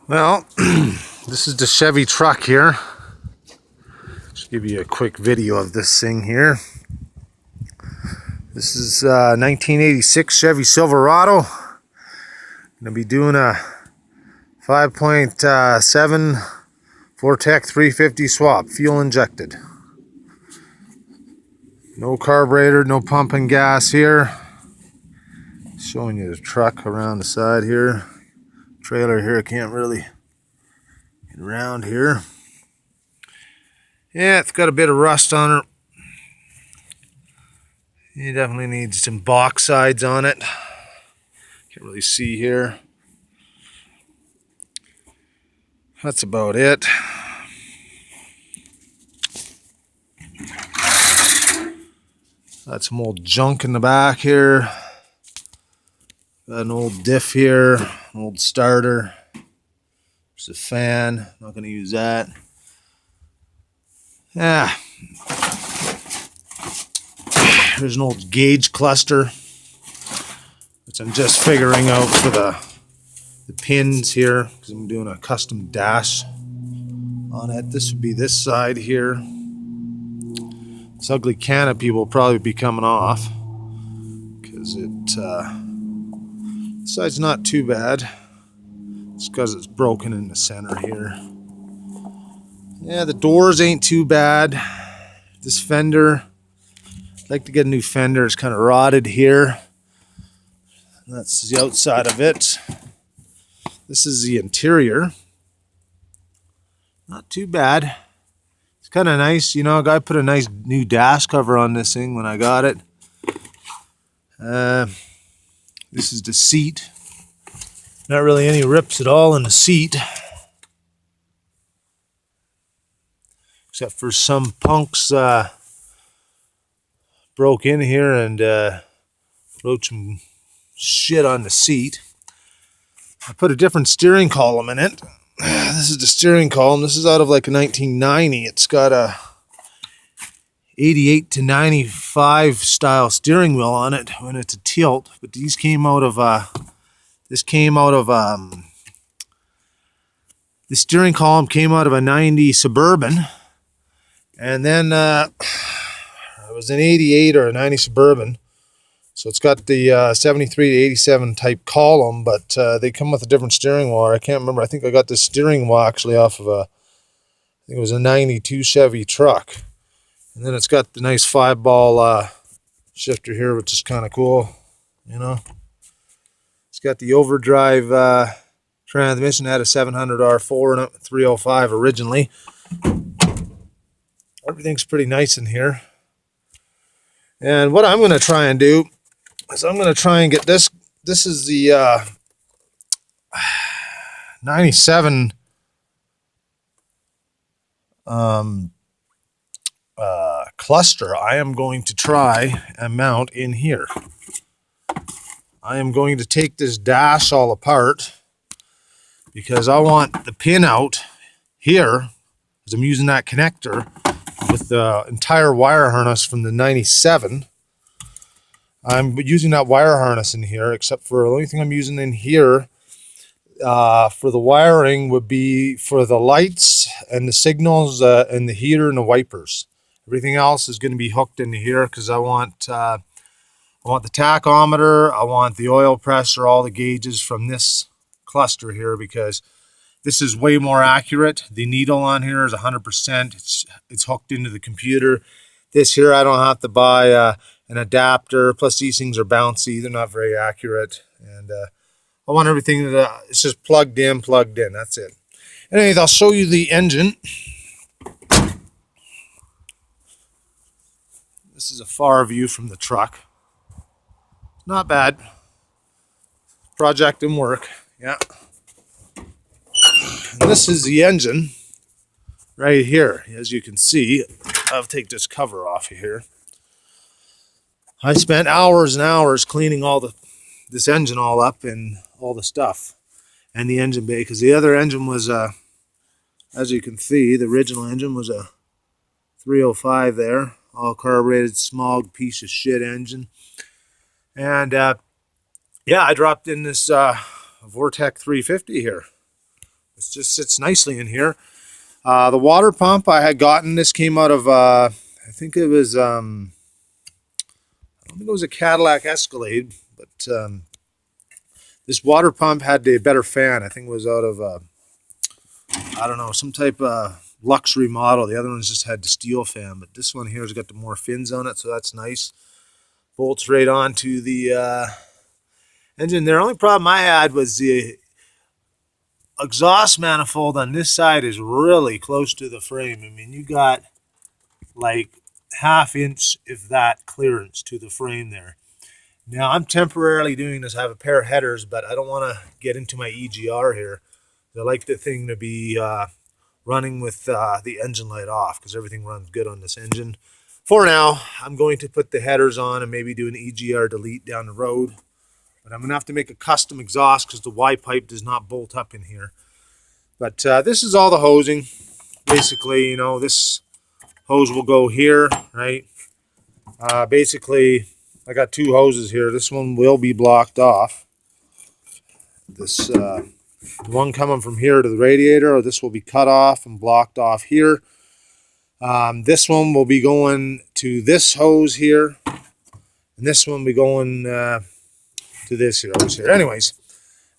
Well, this is the Chevy truck here. Just give you a quick video of this thing here. This is 1986 Chevy Silverado. Gonna be doing a 5.7 vortec 350 swap, fuel injected. No carburetor, no pumping gas here. Showing you the truck around the side here. Trailer here, can't really get around here. Yeah, it's got a bit of rust on it. You definitely need some box sides on it. Can't really see here. That's about it. Got some old junk in the back here. Got an old diff here, an old starter. There's a fan, not going to use that. Yeah. There's an old gauge cluster, which I'm just figuring out for the pins here, because I'm doing a custom dash on it. This would be this side here. This ugly canopy will probably be coming off, because this side's not too bad. It's because it's broken in the center here. Yeah, the doors ain't too bad. This fender, I'd like to get a new fender. It's kind of rotted here. That's the outside of it. This is the interior. Not too bad. It's kind of nice. You know, a guy put a nice new dash cover on this thing when I got it. This is the seat. Not really any rips at all in the seat. Except for some punks broke in here and wrote some shit on the seat. I put a different steering column in it. This is the steering column. This is out of like a 1990. It's got a 88 to 95 style steering wheel on it when it's a tilt. But these came out of the steering column came out of a 90 Suburban. And then it was an 88 or a 90 Suburban. So it's got the 73 to 87 type column, but they come with a different steering wheel. I can't remember. I think I got this steering wheel actually off of I think it was a 92 Chevy truck. And then it's got the nice 5-ball shifter here, which is kind of cool, you know. It's got the overdrive transmission. It had a 700 R4 and a 305 originally. Everything's pretty nice in here. And what I'm going to try and do is I'm going to try and get this. This is the 97 cluster. I am going to try and mount in here. I am going to take this dash all apart because I want the pin out here, because I'm using that connector with the entire wire harness from the 97. I'm using that wire harness in here, except for the only thing I'm using in here for the wiring would be for the lights and the signals and the heater and the wipers. Everything else is going to be hooked into here because I want the tachometer, I want the oil pressure, all the gauges from this cluster here, because this is way more accurate. The needle on here is 100%. It's hooked into the computer. This here, I don't have to buy an adapter. Plus, these things are bouncy. They're not very accurate. And I want everything that it's just plugged in. That's it. Anyways, I'll show you the engine. This is a far view from the truck. Not bad. Project and work. Yeah. And this is the engine right here. As you can see, I'll take this cover off of here. I spent hours and hours cleaning this engine all up and all the stuff and the engine bay, because the other engine was as you can see, the original engine was a 305 there, all carbureted, smog piece of shit engine. And yeah, I dropped in this vortec 350 here. It just sits nicely in here. The water pump I had gotten, this came out of, I think it was, I don't think it was a Cadillac Escalade, but this water pump had a better fan. I think it was out of, I don't know, some type of luxury model. The other ones just had the steel fan, but this one here has got the more fins on it, so that's nice. Bolts right onto the engine. The only problem I had was the exhaust manifold on this side is really close to the frame. I mean, you got like ½ inch, if that, clearance to the frame there. Now, I'm temporarily doing this. I have a pair of headers, but I don't want to get into my EGR here. I like the thing to be running with the engine light off, because everything runs good on this engine. For now, I'm going to put the headers on and maybe do an EGR delete down the road. But I'm going to have to make a custom exhaust because the Y pipe does not bolt up in here. But this is all the hosing. Basically, you know, this hose will go here, right? Basically, I got two hoses here. This one will be blocked off. This one coming from here to the radiator, or this will be cut off and blocked off here. This one will be going to this hose here, and this one will be going to this hose here. Anyways,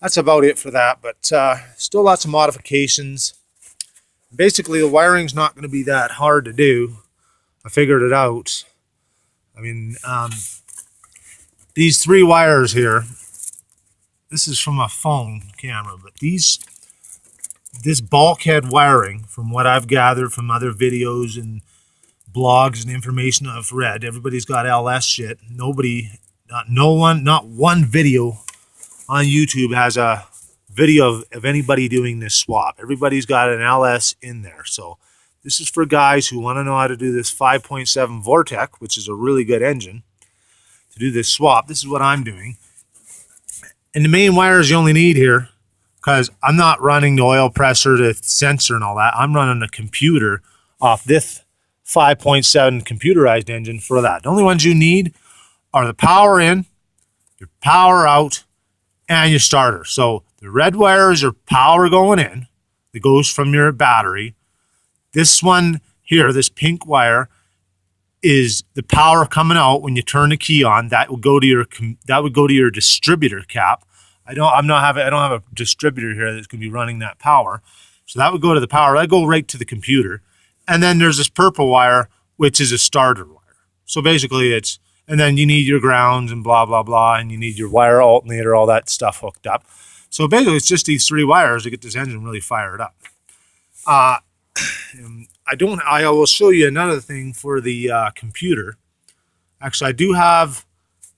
that's about it for that, but still lots of modifications. Basically, the wiring's not going to be that hard to do. I figured it out. I mean, these 3 wires here, this is from a phone camera, but this bulkhead wiring, from what I've gathered from other videos and blogs and information I've read, everybody's got LS shit. Not one video on YouTube has a video of anybody doing this swap. Everybody's got an LS in there. So this is for guys who want to know how to do this 5.7 Vortec, which is a really good engine, to do this swap. This is what I'm doing. And the main wires you only need here, because I'm not running the oil pressure, the sensor and all that. I'm running a computer off this 5.7 computerized engine for that. The only ones you need are the power in, your power out, and your starter. So the red wire is your power going in. It goes from your battery. This one here, this pink wire, is the power coming out when you turn the key on. That would go to your distributor cap. I don't have a distributor here that's going to be running that power. So that would go to the power. That go right to the computer. And then there's this purple wire, which is a starter wire. So basically and then you need your grounds and blah, blah, blah, and you need your wire alternator, all that stuff hooked up. So basically it's just these 3 wires to get this engine really fired up. I will show you another thing for the computer. Actually, I do have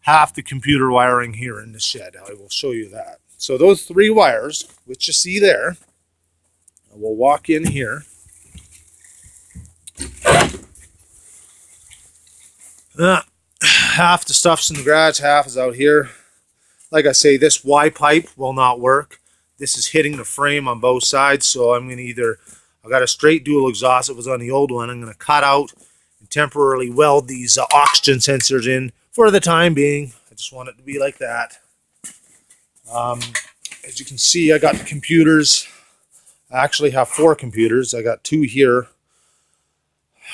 half the computer wiring here in the shed. I will show you that. So those 3 wires, which you see there, I will walk in here. Half the stuff's in the garage, half is out here. Like I say, this Y pipe will not work. This is hitting the frame on both sides, so I'm going to I got a straight dual exhaust. It was on the old one. I'm going to cut out and temporarily weld these oxygen sensors in for the time being. I just want it to be like that. As you can see, I got the computers. I actually have 4 computers. I got 2 here.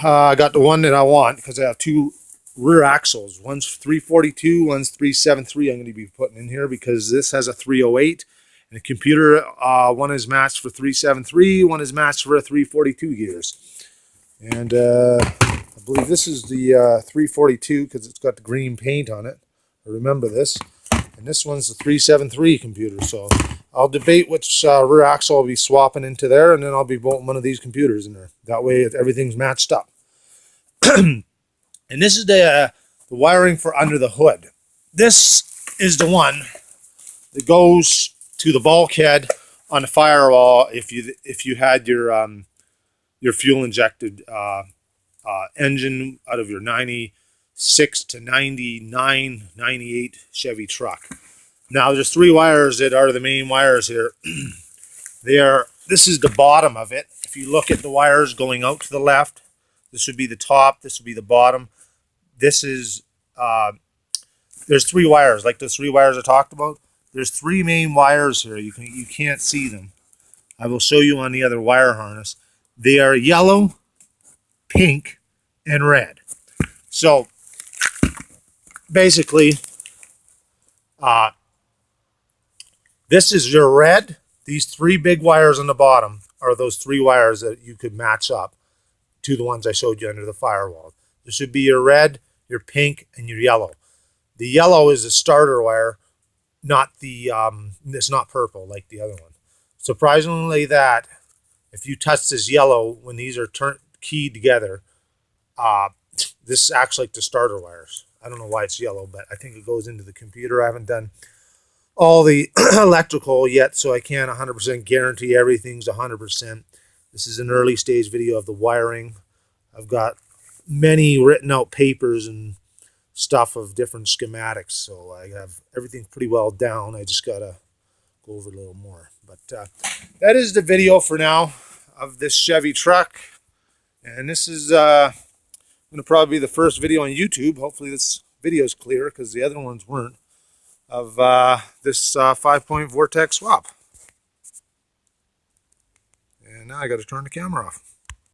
I got the one that I want because I have 2 rear axles. One's 342, one's 373 I'm going to be putting in here because this has a 308. And the computer, one is matched for 373, one is matched for a 342 gears. And I believe this is the 342 because it's got the green paint on it. I remember this. And this one's the 373 computer. So I'll debate which rear axle I'll be swapping into there, and then I'll be bolting one of these computers in there. That way everything's matched up. And this is the wiring for under the hood. This is the one that goes to the bulkhead on the firewall if you had your fuel injected engine out of your 96 to 99, 98 Chevy truck. Now there's 3 wires that are the main wires here. This is the bottom of it. If you look at the wires going out to the left, this would be the top, this would be the bottom. This is there's 3 wires, like the 3 wires I talked about. There's 3 main wires here. You can't see them. I will show you on the other wire harness. They are yellow, pink, and red. So basically, this is your red. These three big wires on the bottom are those three wires that you could match up to the ones I showed you under the firewall. This should be your red, your pink, and your yellow. The yellow is the starter wire, not the, it's not purple like the other one. Surprisingly that, if you touch this yellow, when these are keyed together, this acts like the starter wires. I don't know why it's yellow, but I think it goes into the computer. I haven't done all the electrical yet, so I can't 100% guarantee everything's 100%. This is an early stage video of the wiring. I've got many written out papers and stuff of different schematics, so I have everything pretty well down. I just gotta go over a little more. But that is the video for now of this Chevy truck, and this is going to probably be the first video on YouTube. Hopefully this video is clear because the other ones weren't, of this 5-point vortex swap. And now I got to turn the camera off.